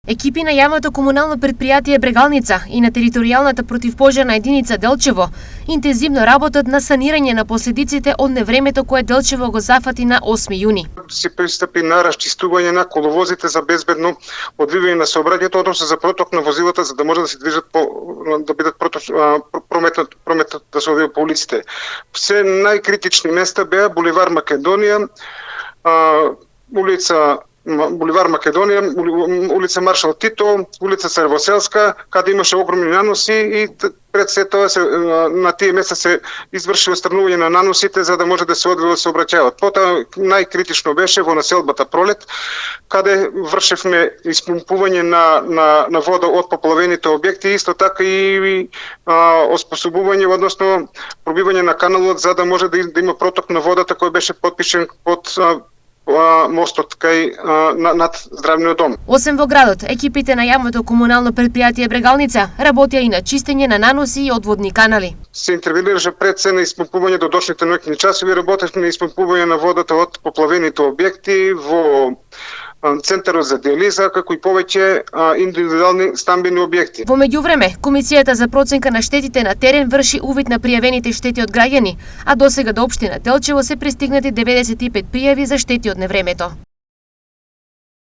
Екипи на јавното комунално предпријатие Брегалница и на територијалната противпожарна единица Делчево интензивно работат на санирање на последиците од невремето кое Делчево го зафати на 8 јуни. Се пристапи на расчистување на коловозите за безбедно одвивање на сообраќајето, односно за проток на возилата, за да може да се движат да бидат прометот да се одвива по улиците. Се најкритични места беа Буливар Македонија, Буливар Македонија, улица Маршал Тито, улица Црвоселска, каде имаше огромни наноси и пред се тоа на тие места се изврши отстранување на наносите за да може да се одвива сообраќајот. Потоа најкритично беше во населбата Пролет, каде вршевме испумпување на вода од поплавените објекти, исто така и оспособување, односно пробивање на каналот за да може да има проток на водата кој беше потпишен под мостот кај над здравниот дом. Освен во градот, екипите на јавното комунално предпријатие Брегалница работеа и на чистење на наноси и одводни канали. Се интервенираше пред се на испумпување до дошните ноќни часови, работевме на испумпување на водата од поплавените објекти во Центарот за диализа, како и повеќе индивидуални стамбени објекти. Во меѓувреме, Комисијата за проценка на штетите на терен врши увид на пријавените штети од граѓани, а досега до општина Делчево се пристигнати 95 пријави за штети од невремето.